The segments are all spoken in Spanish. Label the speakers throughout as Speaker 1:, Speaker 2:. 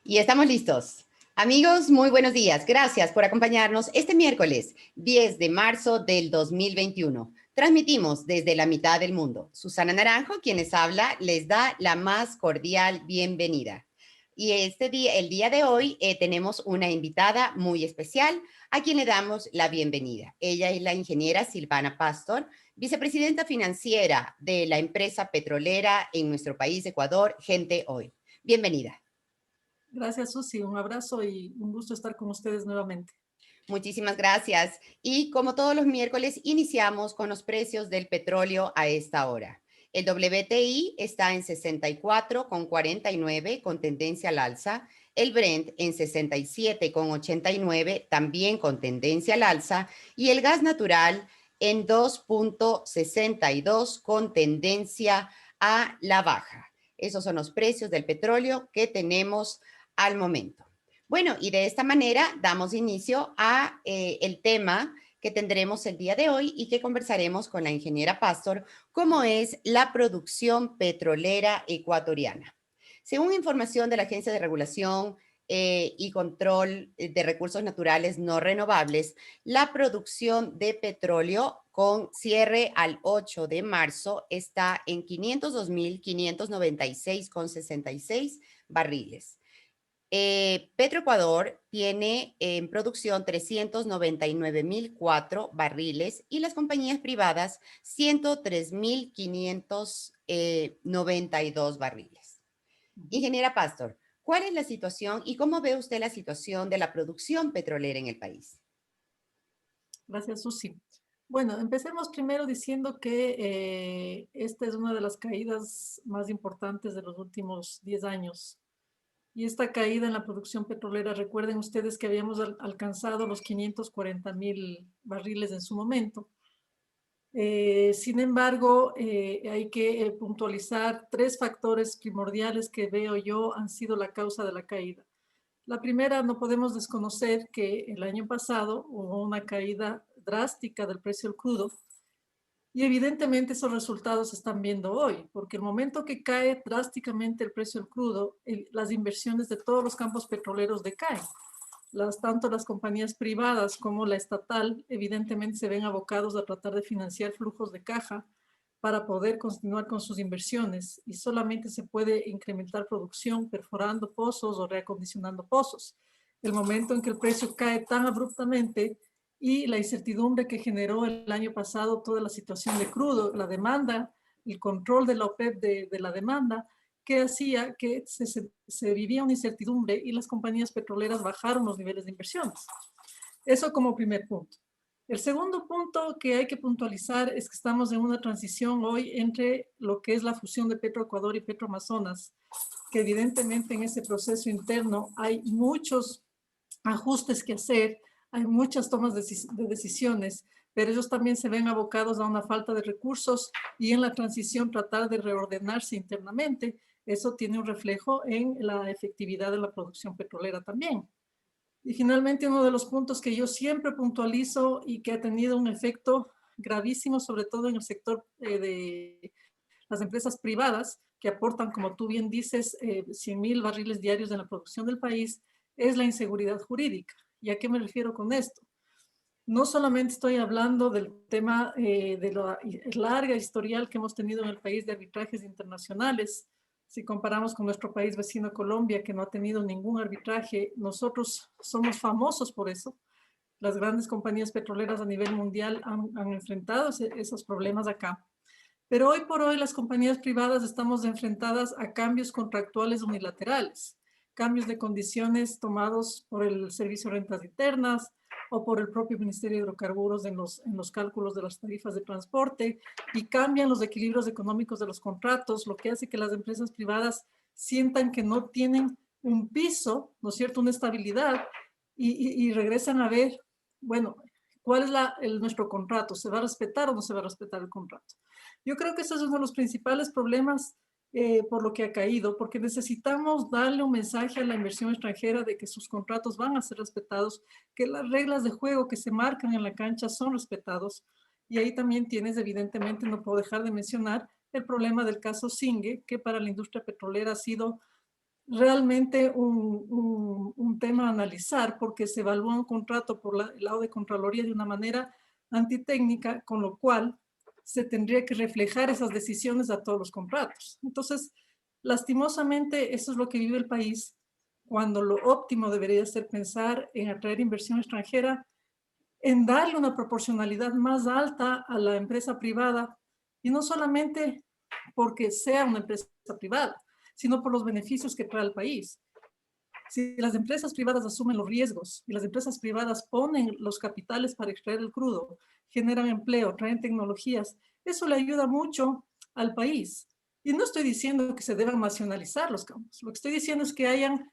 Speaker 1: Y estamos listos. Amigos, muy buenos días. Gracias por acompañarnos este miércoles 10 de marzo del 2021. Transmitimos desde la mitad del mundo. Susana Naranjo, quienes habla, les da la más cordial bienvenida. Y el día de hoy, tenemos una invitada muy especial a quien le damos la bienvenida. Ella es la ingeniera Silvana Pastor, vicepresidenta financiera de la empresa petrolera en nuestro país, Ecuador, Gente Hoy. Bienvenida.
Speaker 2: Gracias, Susi. Un abrazo y un gusto estar con ustedes nuevamente.
Speaker 1: Muchísimas gracias. Y como todos los miércoles, iniciamos con los precios del petróleo a esta hora. El WTI está en 64,49 con tendencia al alza. El Brent en 67,89 también con tendencia al alza. Y el gas natural en 2,62 con tendencia a la baja. Esos son los precios del petróleo que tenemos al momento. Bueno, y de esta manera damos inicio a el tema que tendremos el día de hoy y que conversaremos con la ingeniera Pastor, como es la producción petrolera ecuatoriana. Según información de la Agencia de Regulación y Control de Recursos Naturales No Renovables, la producción de petróleo con cierre al 8 de marzo está en 502.596,66 barriles. Petroecuador tiene en producción 399.004 barriles y las compañías privadas 103.592 barriles. Ingeniera Pastor, ¿cuál es la situación y cómo ve usted la situación de la producción petrolera en el país?
Speaker 2: Gracias, Susi. Bueno, empecemos primero diciendo que esta es una de las caídas más importantes de los últimos 10 años. Y esta caída en la producción petrolera, recuerden ustedes que habíamos alcanzado los 540.000 barriles en su momento. Sin embargo, hay que puntualizar tres factores primordiales que veo yo han sido la causa de la caída. La primera, no podemos desconocer que el año pasado hubo una caída drástica del precio del crudo y evidentemente esos resultados se están viendo hoy, porque el momento que cae drásticamente el precio del crudo, las inversiones de todos los campos petroleros decaen. Tanto las compañías privadas como la estatal evidentemente se ven abocados a tratar de financiar flujos de caja para poder continuar con sus inversiones y solamente se puede incrementar producción perforando pozos o reacondicionando pozos. El momento en que el precio cae tan abruptamente y la incertidumbre que generó el año pasado toda la situación de crudo, la demanda, el control de la OPEP de la demanda, que hacía que se vivía una incertidumbre y las compañías petroleras bajaron los niveles de inversiones. Eso como primer punto. El segundo punto que hay que puntualizar es que estamos en una transición hoy entre lo que es la fusión de Petroecuador y Petroamazonas, que evidentemente en ese proceso interno hay muchos ajustes que hacer, hay muchas tomas de decisiones, pero ellos también se ven abocados a una falta de recursos y en la transición tratar de reordenarse internamente. Eso tiene un reflejo en la efectividad de la producción petrolera también. Y finalmente, uno de los puntos que yo siempre puntualizo y que ha tenido un efecto gravísimo, sobre todo en el sector de las empresas privadas, que aportan, como tú bien dices, 100.000 barriles diarios en la producción del país, es la inseguridad jurídica. ¿Y a qué me refiero con esto? No solamente estoy hablando del tema de la larga historial que hemos tenido en el país de arbitrajes internacionales. Si comparamos con nuestro país vecino Colombia, que no ha tenido ningún arbitraje, nosotros somos famosos por eso. Las grandes compañías petroleras a nivel mundial han enfrentado esos problemas acá. Pero hoy por hoy las compañías privadas estamos enfrentadas a cambios contractuales unilaterales, cambios de condiciones tomados por el Servicio de Rentas Internas o por el propio Ministerio de Hidrocarburos en los cálculos de las tarifas de transporte y cambian los equilibrios económicos de los contratos, lo que hace que las empresas privadas sientan que no tienen un piso, ¿no es cierto?, una estabilidad y regresan a ver, bueno, ¿cuál es nuestro contrato? ¿Se va a respetar o no se va a respetar el contrato? Yo creo que ese es uno de los principales problemas por lo que ha caído, porque necesitamos darle un mensaje a la inversión extranjera de que sus contratos van a ser respetados, que las reglas de juego que se marcan en la cancha son respetados. Y ahí también tienes, evidentemente, no puedo dejar de mencionar el problema del caso Singue, que para la industria petrolera ha sido realmente un tema a analizar porque se evalúa un contrato por el lado de Contraloría de una manera antitécnica, con lo cual se tendría que reflejar esas decisiones a todos los contratos. Entonces, lastimosamente, eso es lo que vive el país, cuando lo óptimo debería ser pensar en atraer inversión extranjera, en darle una proporcionalidad más alta a la empresa privada, y no solamente porque sea una empresa privada, sino por los beneficios que trae al país. Si las empresas privadas asumen los riesgos y las empresas privadas ponen los capitales para extraer el crudo, generan empleo, traen tecnologías, eso le ayuda mucho al país. Y no estoy diciendo que se deban nacionalizar los campos. Lo que estoy diciendo es que hayan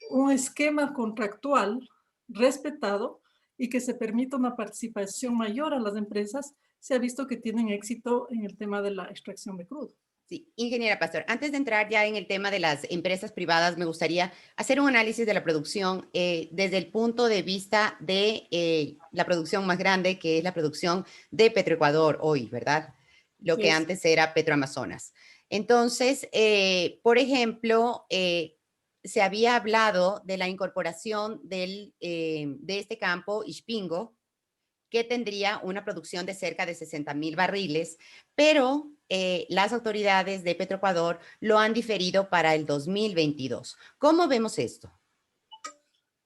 Speaker 2: un esquema contractual respetado y que se permita una participación mayor a las empresas. Se ha visto que tienen éxito en el tema de la extracción de crudo.
Speaker 1: Sí, ingeniera Pastor, antes de entrar ya en el tema de las empresas privadas, me gustaría hacer un análisis de la producción desde el punto de vista de la producción más grande, que es la producción de Petroecuador hoy, ¿verdad? Lo que antes era Petroamazonas. Entonces, por ejemplo, se había hablado de la incorporación de este campo, Ispingo, que tendría una producción de cerca de 60,000 barriles, pero las autoridades de Petroecuador lo han diferido para el 2022. ¿Cómo vemos esto?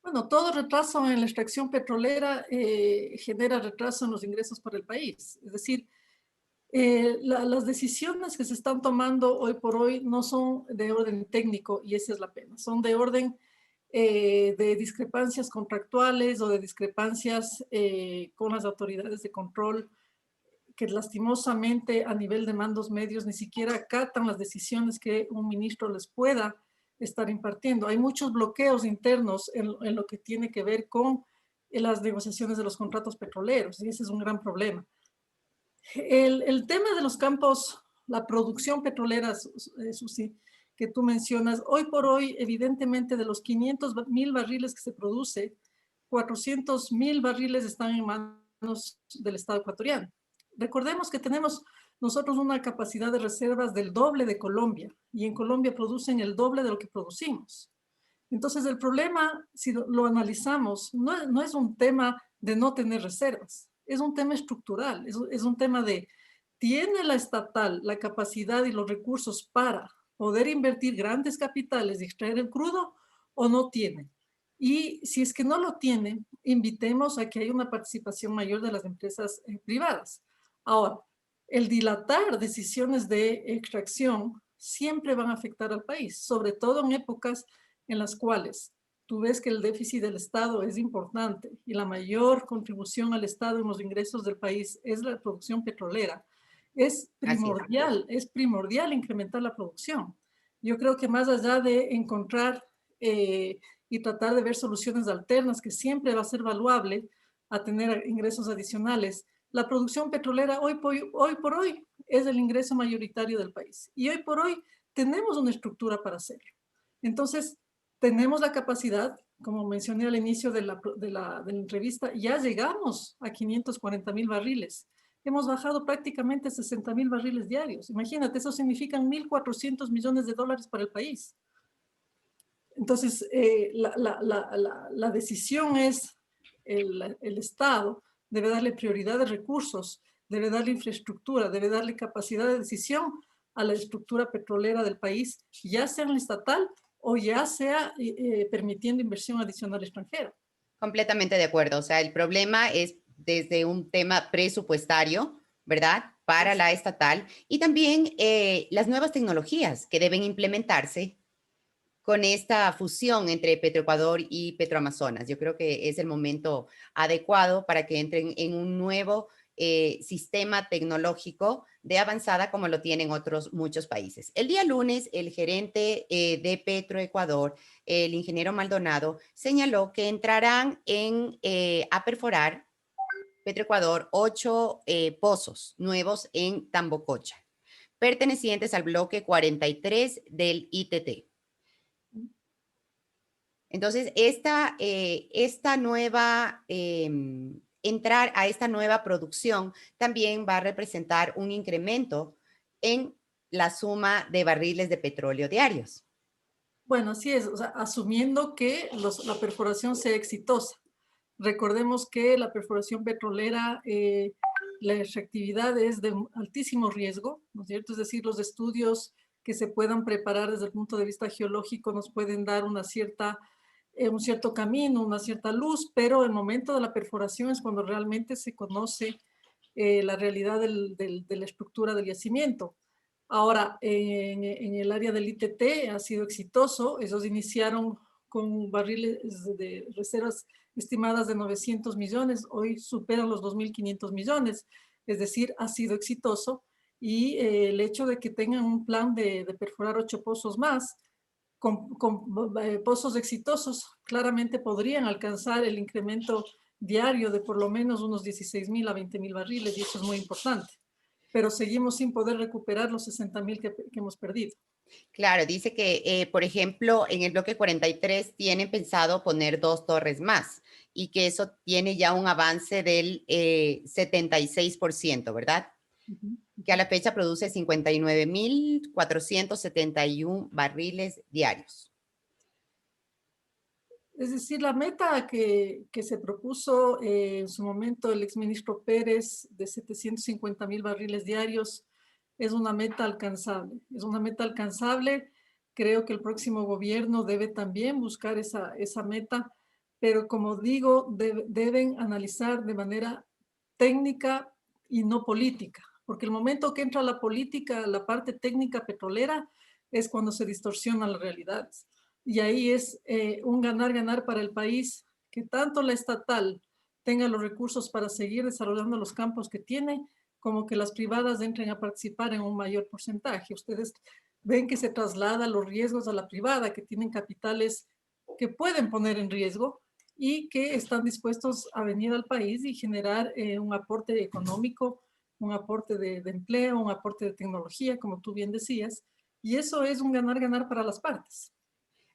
Speaker 2: Bueno, todo retraso en la extracción petrolera genera retraso en los ingresos para el país. Es decir, las decisiones que se están tomando hoy por hoy no son de orden técnico, y esa es la pena. Son de orden de discrepancias contractuales o de discrepancias con las autoridades de control, que lastimosamente a nivel de mandos medios ni siquiera acatan las decisiones que un ministro les pueda estar impartiendo. Hay muchos bloqueos internos en lo que tiene que ver con las negociaciones de los contratos petroleros, y ese es un gran problema. El tema de los campos, la producción petrolera, Susi, que tú mencionas, hoy por hoy, evidentemente, de los 500,000 barriles que se produce, 400,000 barriles están en manos del Estado ecuatoriano. Recordemos que tenemos nosotros una capacidad de reservas del doble de Colombia, y en Colombia producen el doble de lo que producimos. Entonces, el problema, si lo analizamos, no es un tema de no tener reservas, es un tema estructural, es un tema de, ¿tiene la estatal la capacidad y los recursos para poder invertir grandes capitales y extraer el crudo, o no tiene? Y si es que no lo tiene, invitemos a que haya una participación mayor de las empresas privadas. Ahora, el dilatar decisiones de extracción siempre van a afectar al país, sobre todo en épocas en las cuales tú ves que el déficit del Estado es importante y la mayor contribución al Estado en los ingresos del país es la producción petrolera.
Speaker 1: Así es.
Speaker 2: Es primordial incrementar la producción. Yo creo que más allá de encontrar y tratar de ver soluciones alternas, que siempre va a ser valuable a tener ingresos adicionales, la producción petrolera hoy por hoy es el ingreso mayoritario del país. Y hoy por hoy tenemos una estructura para hacerlo. Entonces, tenemos la capacidad, como mencioné al inicio de la entrevista, ya llegamos a 540,000 barriles. Hemos bajado prácticamente 60,000 barriles diarios. Imagínate, eso significa 1.400 millones de dólares para el país. Entonces, la decisión es el Estado debe darle prioridad de recursos, debe darle infraestructura, debe darle capacidad de decisión a la estructura petrolera del país, ya sea en la estatal o ya sea permitiendo inversión adicional extranjera.
Speaker 1: Completamente de acuerdo. O sea, el problema es desde un tema presupuestario, ¿verdad? Para la estatal y también las nuevas tecnologías que deben implementarse con esta fusión entre Petroecuador y Petroamazonas. Yo creo que es el momento adecuado para que entren en un nuevo sistema tecnológico de avanzada como lo tienen otros muchos países. El día lunes, el gerente de Petroecuador, el ingeniero Maldonado, señaló que entrarán a perforar Petroecuador 8 pozos nuevos en Tambococha, pertenecientes al bloque 43 del ITT. Entonces, esta nueva, entrar a esta nueva producción también va a representar un incremento en la suma de barriles de petróleo diarios.
Speaker 2: Bueno, así es, o sea, asumiendo que la perforación sea exitosa. Recordemos que la perforación petrolera, la extractividad es de altísimo riesgo, ¿no es cierto? Es decir, los estudios que se puedan preparar desde el punto de vista geológico nos pueden dar una cierta, un cierto camino, una cierta luz, pero el momento de la perforación es cuando realmente se conoce la realidad de la estructura del yacimiento. Ahora, en el área del ITT ha sido exitoso. Ellos iniciaron con barriles de reservas estimadas de 900 millones, hoy superan los 2.500 millones, es decir, ha sido exitoso. Y el hecho de que tengan un plan de perforar 8 pozos más, con pozos exitosos, claramente podrían alcanzar el incremento diario de por lo menos unos 16.000 a 20.000 barriles, y eso es muy importante. Pero seguimos sin poder recuperar los 60.000 que hemos perdido.
Speaker 1: Claro, dice que, por ejemplo, en el bloque 43 tienen pensado poner 2 torres más y que eso tiene ya un avance del 76%, ¿verdad?
Speaker 2: Ujú.
Speaker 1: Que a la fecha produce 59.471 barriles diarios.
Speaker 2: Es decir, la meta que se propuso en su momento el exministro Pérez de 750.000 barriles diarios es una meta alcanzable. Es una meta alcanzable. Creo que el próximo gobierno debe también buscar esa meta, pero como digo, deben analizar de manera técnica y no política, porque el momento que entra la política, la parte técnica petrolera, es cuando se distorsionan las realidades. Y ahí es un ganar-ganar para el país, que tanto la estatal tenga los recursos para seguir desarrollando los campos que tiene, como que las privadas entren a participar en un mayor porcentaje. Ustedes ven que se traslada los riesgos a la privada, que tienen capitales que pueden poner en riesgo y que están dispuestos a venir al país y generar un aporte económico, un aporte de empleo, un aporte de tecnología, como tú bien decías, y eso es un ganar-ganar para las partes.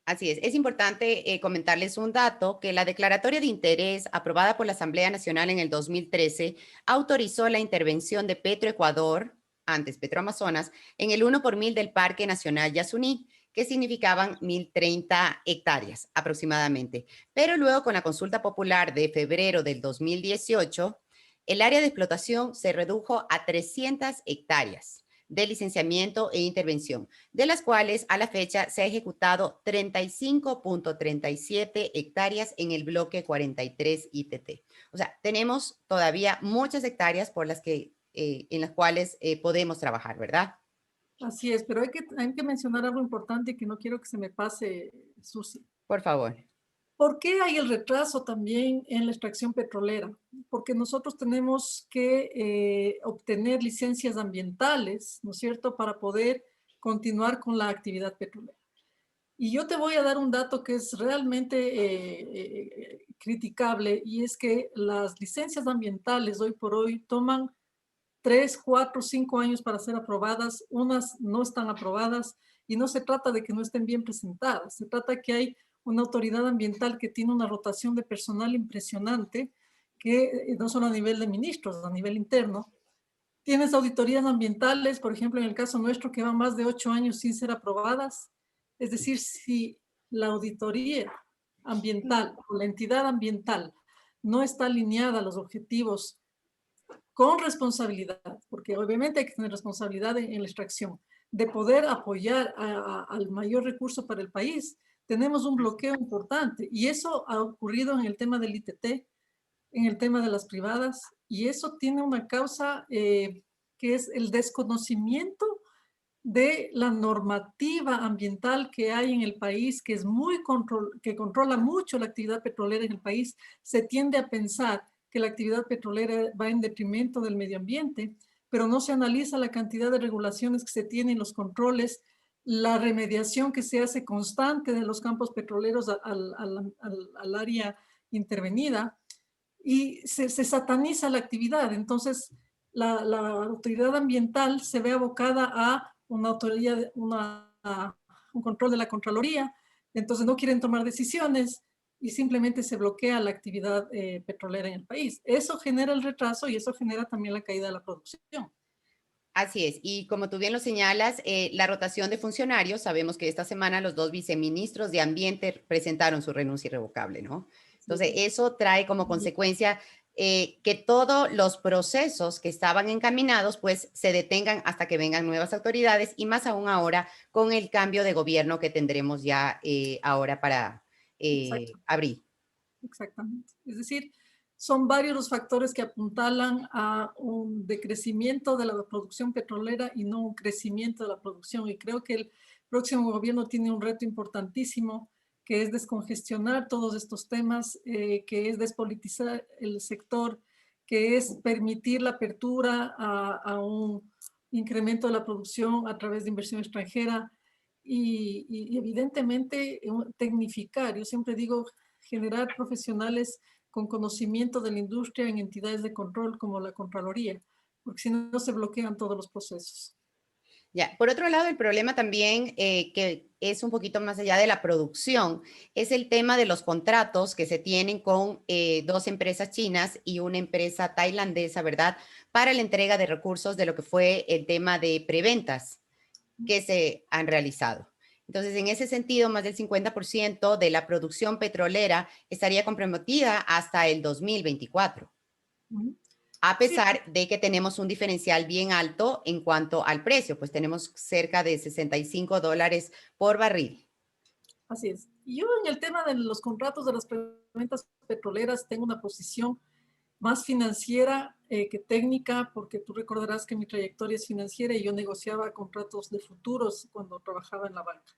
Speaker 1: Así es importante comentarles un dato, que la declaratoria de interés aprobada por la Asamblea Nacional en el 2013 autorizó la intervención de Petroecuador, antes Petroamazonas, en el 1 por 1000 del Parque Nacional Yasuní, que significaban 1.030 hectáreas aproximadamente. Pero luego, con la consulta popular de febrero del 2018, el área de explotación se redujo a 300 hectáreas de licenciamiento e intervención, de las cuales a la fecha se ha ejecutado 35.37 hectáreas en el bloque 43 ITT. O sea, tenemos todavía muchas hectáreas por las que, en las cuales podemos trabajar, ¿verdad?
Speaker 2: Así es, pero hay que mencionar algo importante que no quiero que se me pase, Susi.
Speaker 1: Por favor.
Speaker 2: ¿Por qué hay el retraso también en la extracción petrolera? Porque nosotros tenemos que obtener licencias ambientales, ¿no es cierto?, para poder continuar con la actividad petrolera. Y yo te voy a dar un dato que es realmente criticable, y es que las licencias ambientales hoy por hoy toman 3, 4, 5 años para ser aprobadas, unas no están aprobadas, y no se trata de que no estén bien presentadas, se trata que hay una autoridad ambiental que tiene una rotación de personal impresionante, que no solo a nivel de ministros, a nivel interno. Tienes auditorías ambientales, por ejemplo, en el caso nuestro, que van más de 8 años sin ser aprobadas. Es decir, si la auditoría ambiental o la entidad ambiental no está alineada a los objetivos con responsabilidad, porque obviamente hay que tener responsabilidad en la extracción, de poder apoyar al mayor recurso para el país, tenemos un bloqueo importante, y eso ha ocurrido en el tema del ITT, en el tema de las privadas, y eso tiene una causa que es el desconocimiento de la normativa ambiental que hay en el país, que es que controla mucho la actividad petrolera en el país. Se tiende a pensar que la actividad petrolera va en detrimento del medio ambiente, pero no se analiza la cantidad de regulaciones que se tienen, los controles, la remediación que se hace constante de los campos petroleros al área intervenida, y se sataniza la actividad. Entonces, la autoridad ambiental se ve abocada a una autoridad, un control de la Contraloría, entonces no quieren tomar decisiones y simplemente se bloquea la actividad petrolera en el país. Eso genera el retraso y eso genera también la caída de la producción.
Speaker 1: Así es, y como tú bien lo señalas, la rotación de funcionarios, sabemos que esta semana los dos viceministros de Ambiente presentaron su renuncia irrevocable, ¿no?
Speaker 2: Sí,
Speaker 1: Entonces, eso trae como consecuencia que todos los procesos que estaban encaminados, pues se detengan hasta que vengan nuevas autoridades y más aún ahora con el cambio de gobierno que tendremos ya ahora para
Speaker 2: exacto.
Speaker 1: abril.
Speaker 2: Exactamente. Es decir, son varios los factores que apuntalan a un decrecimiento de la producción petrolera y no un crecimiento de la producción. Y creo que el próximo gobierno tiene un reto importantísimo, que es descongestionar todos estos temas, que es despolitizar el sector, que es permitir la apertura a un incremento de la producción a través de inversión extranjera y evidentemente tecnificar. Yo siempre digo, generar profesionales con conocimiento de la industria en entidades de control como la Contraloría, porque si no se bloquean todos los procesos.
Speaker 1: Ya, por otro lado, el problema también que es un poquito más allá de la producción, es el tema de los contratos que se tienen con dos empresas chinas y una empresa tailandesa, ¿verdad? Para la entrega de recursos de lo que fue el tema de preventas que se han realizado. Entonces, en ese sentido, más del 50% de la producción petrolera estaría comprometida hasta el 2024, a
Speaker 2: Sí,
Speaker 1: pesar de que tenemos un diferencial bien alto en cuanto al precio, pues tenemos cerca de $65 por barril.
Speaker 2: así es. Y yo en el tema de los contratos de las preventas petroleras tengo una posición más financiera que técnica, porque tú recordarás que mi trayectoria es financiera y yo negociaba contratos de futuros cuando trabajaba en la banca.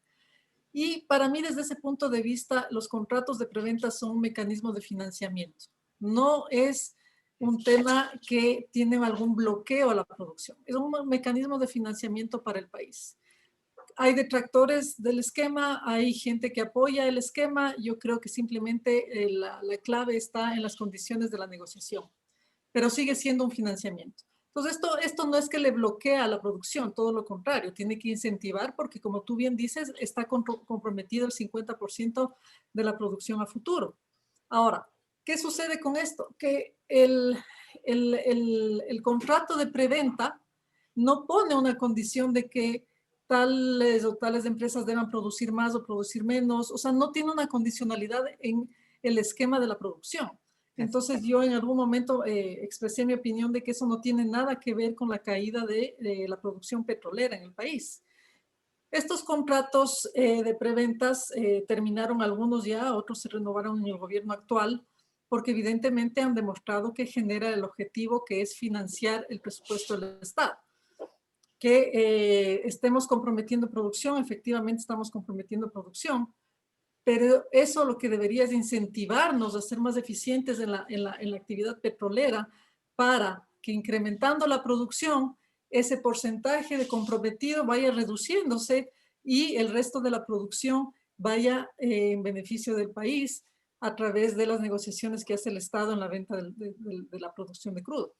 Speaker 2: Y para mí, desde ese punto de vista, los contratos de preventa son un mecanismo de financiamiento. No es un tema que tiene algún bloqueo a la producción. Es un mecanismo de financiamiento para el país. Hay detractores del esquema, hay gente que apoya el esquema. Yo creo que simplemente la clave está en las condiciones de la negociación, pero sigue siendo un financiamiento. Entonces, esto no es que le bloquea la producción, todo lo contrario, tiene que incentivar porque, como tú bien dices, está comprometido el 50% de la producción a futuro. Ahora, ¿qué sucede con esto? Que el contrato de preventa no pone una condición de que tales o tales empresas deban producir más o producir menos, o sea, no tiene una condicionalidad en el esquema de la producción.
Speaker 1: Así.
Speaker 2: Entonces yo en algún momento expresé mi opinión de que eso no tiene nada que ver con la caída de la producción petrolera en el país. Estos contratos de preventas terminaron algunos ya, otros se renovaron en el gobierno actual, porque evidentemente han demostrado que genera el objetivo que es financiar el presupuesto del Estado. Que estemos comprometiendo producción, efectivamente estamos comprometiendo producción, pero eso lo que debería es incentivarnos a ser más eficientes en la actividad petrolera para que incrementando la producción, ese porcentaje de comprometido vaya reduciéndose y el resto de la producción vaya en beneficio del país a través de las negociaciones que hace el Estado en la venta de la producción de crudo.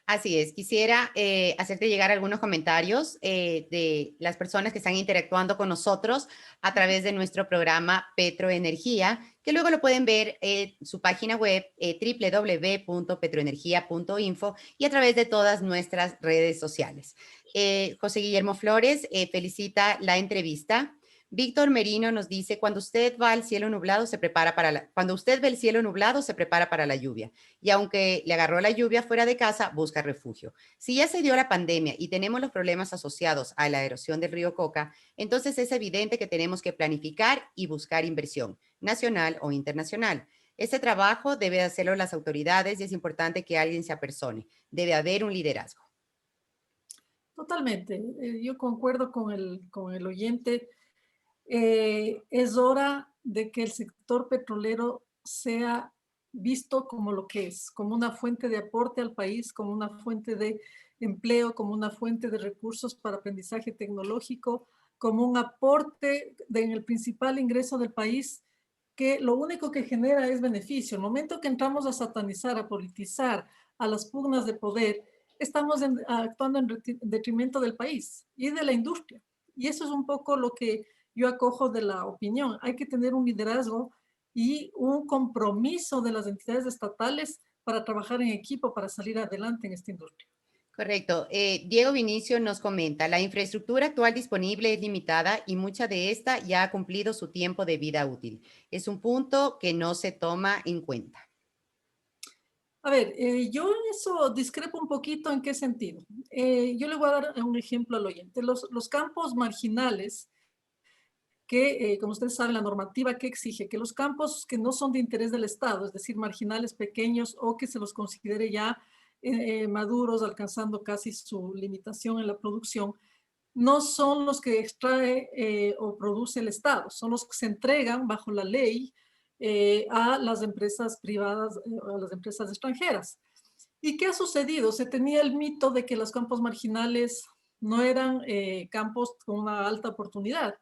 Speaker 1: Así es, quisiera hacerte llegar algunos comentarios de las personas que están interactuando con nosotros a través de nuestro programa Petroenergía, que luego lo pueden ver en su página web www.petroenergia.info y a través de todas nuestras redes sociales. José Guillermo Flores felicita la entrevista. Víctor Merino nos dice, cuando usted va al cielo nublado, se prepara para cuando usted ve el cielo nublado, se prepara para la lluvia. Y aunque le agarró la lluvia fuera de casa, busca refugio. Si ya se dio la pandemia y tenemos los problemas asociados a la erosión del río Coca, entonces es evidente que tenemos que planificar y buscar inversión, nacional o internacional. Este trabajo debe hacerlo las autoridades y es importante que alguien se apersone. Debe haber un liderazgo.
Speaker 2: Totalmente, yo concuerdo con el oyente. Es hora de que el sector petrolero sea visto como lo que es, como una fuente de aporte al país, como una fuente de empleo, como una fuente de recursos para aprendizaje tecnológico, como un aporte en el principal ingreso del país, que lo único que genera es beneficio. El momento que entramos a satanizar, a politizar, a las pugnas de poder, estamos actuando en detrimento del país y de la industria. Y eso es un poco lo que yo acojo de la opinión. Hay que tener un liderazgo y un compromiso de las entidades estatales para trabajar en equipo para salir adelante en esta industria.
Speaker 1: Correcto. Diego Vinicio nos comenta, la infraestructura actual disponible es limitada y mucha de esta ya ha cumplido su tiempo de vida útil. Es un punto que no se toma en cuenta.
Speaker 2: A ver, yo en eso discrepo un poquito. ¿En qué sentido? Yo le voy a dar un ejemplo al oyente. Los campos marginales, que, como ustedes saben, la normativa que exige que los campos que no son de interés del Estado, es decir, marginales pequeños o que se los considere ya maduros, alcanzando casi su limitación en la producción, no son los que extrae o produce el Estado, son los que se entregan bajo la ley a las empresas privadas, a las empresas extranjeras. ¿Y qué ha sucedido? Se tenía el mito de que los campos marginales no eran campos con una alta oportunidad.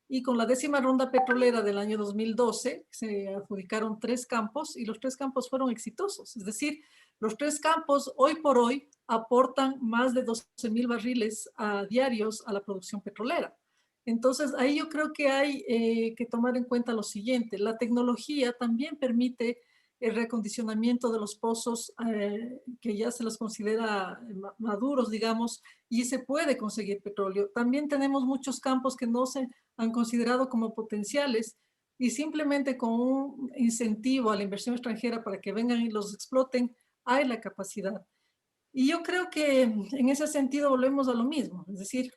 Speaker 2: Y con la 10ª ronda petrolera del año 2012 se adjudicaron 3 campos y los 3 campos fueron exitosos. Es decir, los 3 campos hoy por hoy aportan más de 12,000 barriles diarios a la producción petrolera. Entonces, ahí yo creo que hay que tomar en cuenta lo siguiente. La tecnología también permite el reacondicionamiento de los pozos que ya se los considera maduros, digamos, y se puede conseguir petróleo. También tenemos muchos campos que no se han considerado como potenciales y simplemente con un incentivo a la inversión extranjera para que vengan y los exploten, hay la capacidad. Y yo creo que en ese sentido volvemos a lo mismo, es decir,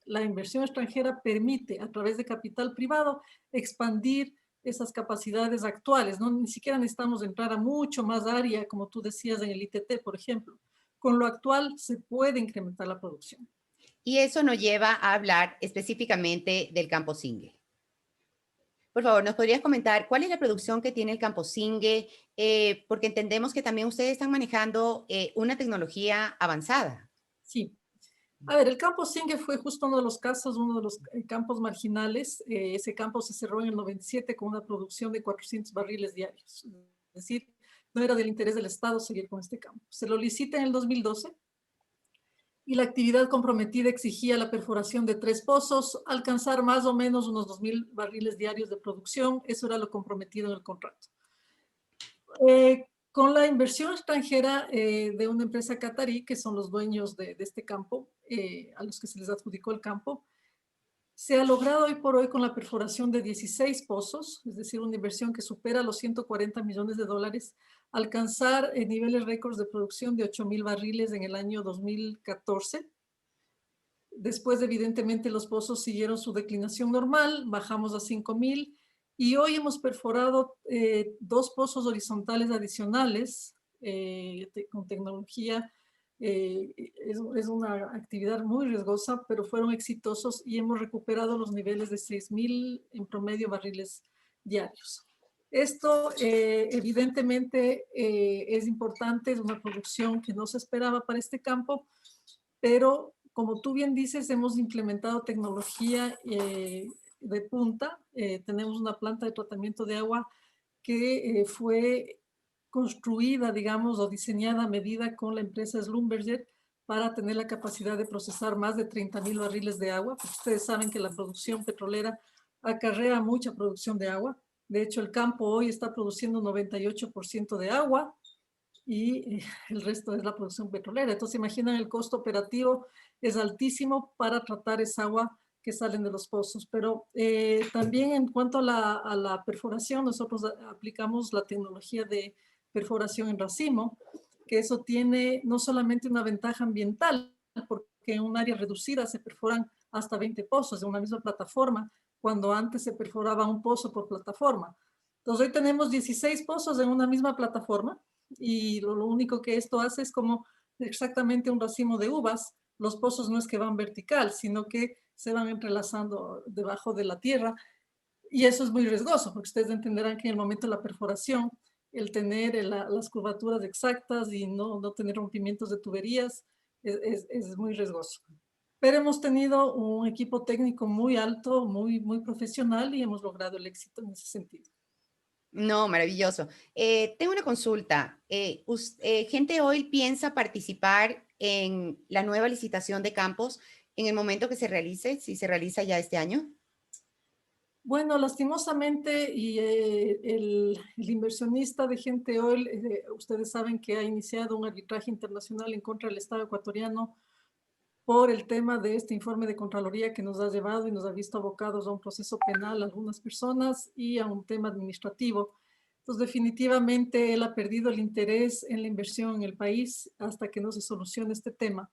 Speaker 2: la inversión extranjera permite a través de capital privado expandir esas capacidades actuales, ¿no? Ni siquiera necesitamos entrar a mucho más área, como tú decías en el ITT, por ejemplo. Con lo actual se puede incrementar la producción.
Speaker 1: Y eso nos lleva a hablar específicamente del campo Singue. Por favor, ¿nos podrías comentar cuál es la producción que tiene el campo Singue? Porque entendemos que también ustedes están manejando una tecnología avanzada.
Speaker 2: Sí. A ver, el campo Singue fue justo uno de los casos, uno de los campos marginales. Ese campo se cerró en el 97 con una producción de 400 barriles diarios. Es decir, no era del interés del Estado seguir con este campo. Se lo licita en el 2012 y la actividad comprometida exigía la perforación de 3 pozos, alcanzar más o menos unos 2,000 barriles diarios de producción. Eso era lo comprometido en el contrato. Con la inversión extranjera de una empresa catarí, que son los dueños de este campo, a los que se les adjudicó el campo, se ha logrado hoy por hoy con la perforación de 16 pozos, es decir, una inversión que supera los 140 millones de dólares, alcanzar niveles récords de producción de 8,000 barriles en el año 2014. Después, evidentemente, los pozos siguieron su declinación normal, bajamos a 5,000 y hoy hemos perforado 2 pozos horizontales adicionales con tecnología. Es una actividad muy riesgosa, pero fueron exitosos y hemos recuperado los niveles de 6,000 en promedio barriles diarios. Esto evidentemente es importante, es una producción que no se esperaba para este campo, pero como tú bien dices, hemos implementado tecnología de punta. Tenemos una planta de tratamiento de agua que fue construida, digamos, o diseñada a medida con la empresa Schlumberger para tener la capacidad de procesar más de 30,000 barriles de agua, porque ustedes saben que la producción petrolera acarrea mucha producción de agua. De hecho, el campo hoy está produciendo 98% de agua y el resto es la producción petrolera. Entonces, imaginen, el costo operativo es altísimo para tratar esa agua que salen de los pozos. Pero también en cuanto a la perforación, nosotros aplicamos la tecnología de perforación en racimo, que eso tiene no solamente una ventaja ambiental, porque en un área reducida se perforan hasta 20 pozos de una misma plataforma, cuando antes se perforaba un pozo por plataforma. Entonces, hoy tenemos 16 pozos en una misma plataforma y lo único que esto hace es como exactamente un racimo de uvas. Los pozos no es que van vertical, sino que se van entrelazando debajo de la tierra y eso es muy riesgoso, porque ustedes entenderán que en el momento de la perforación, el tener las curvaturas exactas y no tener rompimientos de tuberías es muy riesgoso. Pero hemos tenido un equipo técnico muy alto, muy profesional y hemos logrado el éxito en ese sentido.
Speaker 1: No, maravilloso. Tengo una consulta. ¿Gente hoy piensa participar en la nueva licitación de campos en el momento que se realice, si se realiza ya este año?
Speaker 2: Bueno, lastimosamente, y el inversionista de Gente Oil, ustedes saben que ha iniciado un arbitraje internacional en contra del Estado ecuatoriano por el tema de este informe de Contraloría que nos ha llevado y nos ha visto abocados a un proceso penal a algunas personas y a un tema administrativo. Entonces, definitivamente él ha perdido el interés en la inversión en el país hasta que no se solucione este tema,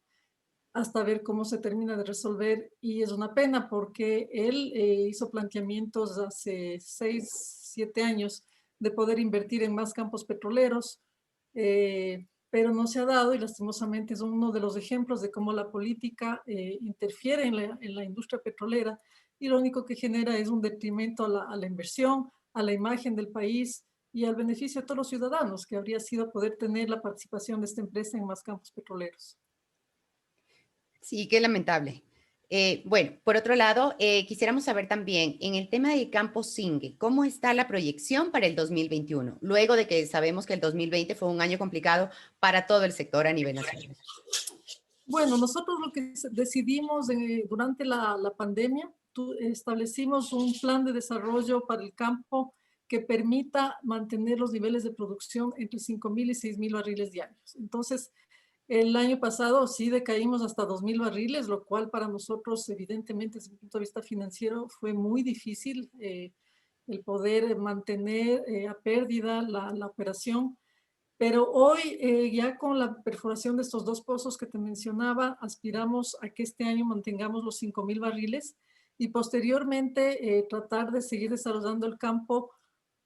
Speaker 2: hasta ver cómo se termina de resolver. Y es una pena porque él hizo planteamientos hace 6, 7 años de poder invertir en más campos petroleros, pero no se ha dado y lastimosamente es uno de los ejemplos de cómo la política interfiere en la industria petrolera y lo único que genera es un detrimento a la inversión, a la imagen del país y al beneficio de todos los ciudadanos, que habría sido poder tener la participación de esta empresa en más campos petroleros.
Speaker 1: Sí, qué lamentable. Bueno, por otro lado, quisiéramos saber también en el tema del campo Singue, ¿cómo está la proyección para el 2021? Luego de que sabemos que el 2020 fue un año complicado para todo el sector a nivel nacional.
Speaker 2: Bueno, nosotros lo que decidimos durante la pandemia, establecimos un plan de desarrollo para el campo que permita mantener los niveles de producción entre 5.000 y 6.000 barriles diarios. Entonces, el año pasado sí decaímos hasta 2.000 barriles, lo cual para nosotros, evidentemente, desde el punto de vista financiero, fue muy difícil el poder mantener a pérdida la operación. Pero hoy, ya con la perforación de estos dos pozos que te mencionaba, aspiramos a que este año mantengamos los 5.000 barriles y posteriormente tratar de seguir desarrollando el campo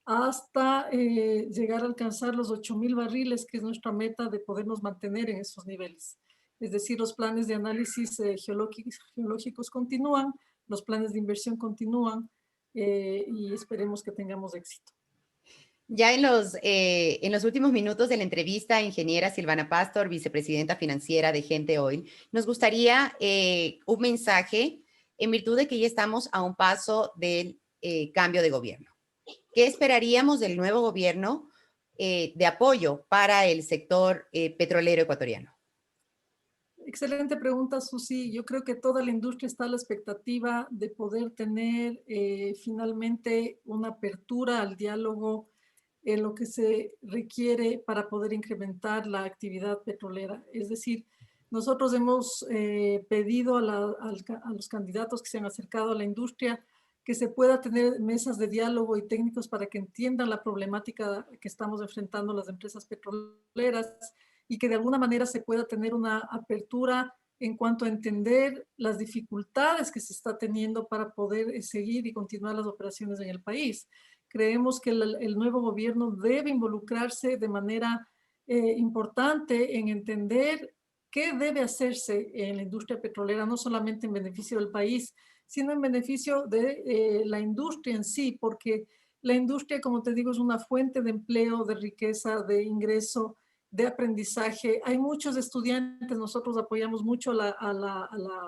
Speaker 2: hasta llegar a alcanzar los 8.000 barriles, que es nuestra meta de podernos mantener en esos niveles. Es decir, los planes de análisis geológicos continúan, los planes de inversión continúan y esperemos que tengamos éxito.
Speaker 1: Ya en los últimos minutos de la entrevista, ingeniera Silvana Pastor, vicepresidenta financiera de Gente Oil, nos gustaría un mensaje en virtud de que ya estamos a un paso del cambio de gobierno. ¿Qué esperaríamos del nuevo gobierno de apoyo para el sector petrolero ecuatoriano?
Speaker 2: Excelente pregunta, Susi. Yo creo que toda la industria está a la expectativa de poder tener finalmente una apertura al diálogo en lo que se requiere para poder incrementar la actividad petrolera. Es decir, nosotros hemos pedido a los candidatos que se han acercado a la industria que se pueda tener mesas de diálogo y técnicos para que entiendan la problemática que estamos enfrentando las empresas petroleras y que de alguna manera se pueda tener una apertura en cuanto a entender las dificultades que se está teniendo para poder seguir y continuar las operaciones en el país. Creemos que el nuevo gobierno debe involucrarse de manera importante en entender qué debe hacerse en la industria petrolera, no solamente en beneficio del país, sino en beneficio de la industria en sí, porque la industria, como te digo, es una fuente de empleo, de riqueza, de ingreso, de aprendizaje. Hay muchos estudiantes, nosotros apoyamos mucho a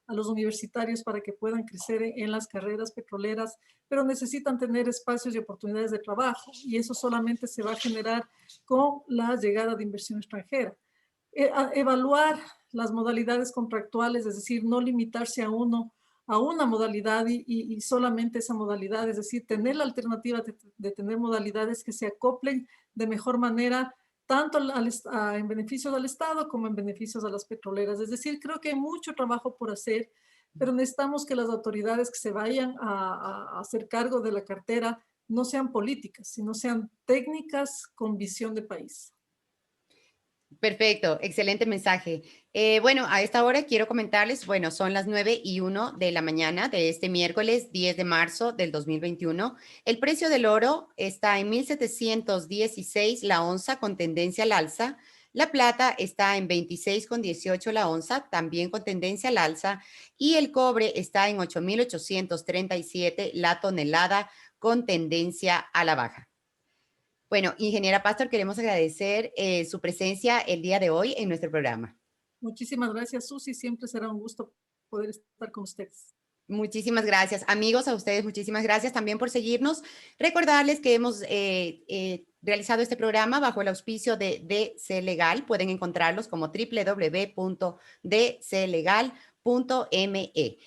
Speaker 2: los universitarios para que puedan crecer en las carreras petroleras, pero necesitan tener espacios y oportunidades de trabajo y eso solamente se va a generar con la llegada de inversión extranjera. Evaluar las modalidades contractuales, es decir, no limitarse a una modalidad y solamente esa modalidad, es decir, tener la alternativa de tener modalidades que se acoplen de mejor manera tanto en beneficios al Estado como en beneficios a las petroleras. Es decir, creo que hay mucho trabajo por hacer, pero necesitamos que las autoridades que se vayan a hacer cargo de la cartera no sean políticas, sino sean técnicas con visión de país.
Speaker 1: Perfecto, excelente mensaje. Bueno, a esta hora quiero comentarles, bueno, son las 9:01 de la mañana de este miércoles 10 de marzo del 2021. El precio del oro está en 1.716 la onza con tendencia al alza. La plata está en 26,18 la onza, también con tendencia al alza. Y el cobre está en 8.837 la tonelada con tendencia a la baja. Bueno, ingeniera Pastor, queremos agradecer su presencia el día de hoy en nuestro programa.
Speaker 2: Muchísimas gracias, Susi. Siempre será un gusto poder estar con ustedes.
Speaker 1: Muchísimas gracias. Amigos, a ustedes muchísimas gracias también por seguirnos. Recordarles que hemos realizado este programa bajo el auspicio de DC Legal. Pueden encontrarlos como www.dclegal.com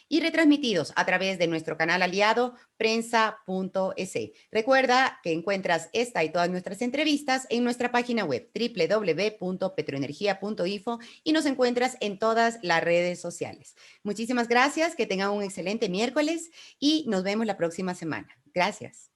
Speaker 1: y retransmitidos a través de nuestro canal aliado prensa.es. Recuerda que encuentras esta y todas nuestras entrevistas en nuestra página web www.petroenergia.info y nos encuentras en todas las redes sociales. Muchísimas gracias, que tengan un excelente miércoles y nos vemos la próxima semana. Gracias.